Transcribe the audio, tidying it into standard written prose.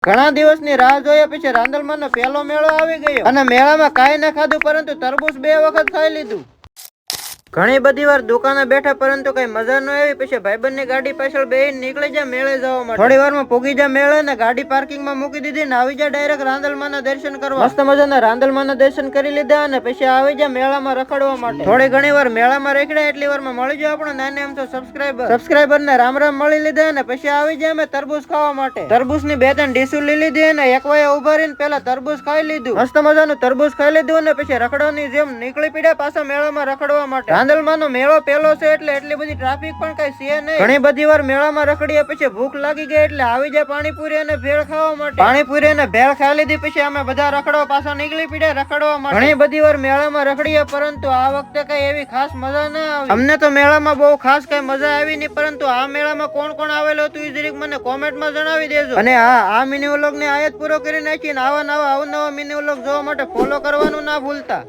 ઘણા દિવસની રાહ જોયા પછી રાંદલમાંનો પહેલો મેળો આવી ગયો અને મેળામાં કાંઈ ન ખાધું પરંતુ તરબૂચ 2 વખત ખાઈ લીધું. ઘણી બધી વાર દુકાને બેઠા પરંતુ કઈ મજા ન આવી. પછી ભાઈબંધની ગાડી પાછળ બેહીને નીકળી જા મેળે જવા માટે. થોડી વારમાં પૂગી જા મેળે ને ગાડી પાર્કિંગમાં મૂકી દીધી ને આવી જા ડાયરેક્ટ રાંદલમાંના દર્શન કરવા. મસ્ત મજાના રાંદલમાંના દર્શન કરી લીધા અને પછી આવી જા મેળામાં રખડવા માટે. થોડી ઘણી વાર મેળામાં રખડ્યા એટલી વારમાં મળી જાય આપણો નાને એમ તો સબસ્ક્રાઇબર ને રામ રામ મળી લીધા અને પછી આવી જાય અમે તરબૂચ ખાવા માટે. તરબૂચની 2-3 ડીશું લઈ લીધી અને એક વાય ઉભા રહીને પેલા તરબૂચ ખાઈ લીધું. મસ્ત મજાનું તરબૂચ ખાઈ લીધું અને પછી રખડવાની જેમ નીકળી પડ્યા પાછા મેળામાં રખડવા માટે. રાંદલમાંનો મેળો પેલો છે એટલે એટલી બધી ટ્રાફિક પણ કઈ છે નહીં. ઘણી બધી વાર મેળામાં રખડ્યા પછી ભૂખ લાગી ગઈ એટલે આવી જાય પાણીપુરી અને ભેળ ખાવા માટે. પાણીપુરી અને ભેળ ખાઈ લીધી પછી અમે બધા રખડવા પાછા નીકળી પડ્યા રખડવા માટે. ઘણી બધી વાર મેળામાં રખડ્યા પરંતુ આ વખતે કઈ એવી ખાસ મજા ના આવી. અમને તો મેળામાં બહુ ખાસ કઈ મજા આવી નહીં પરંતુ આ મેળામાં કોણ કોણ આવેલું હતું એ જરીક મને કોમેન્ટમાં જણાવી દેજો. અને આ મિની વ્લોગ ને આયત પૂરો કરી નાખીને આવા નવા મિની વ્લોગ જોવા માટે ફોલો કરવાનું ના ભૂલતા.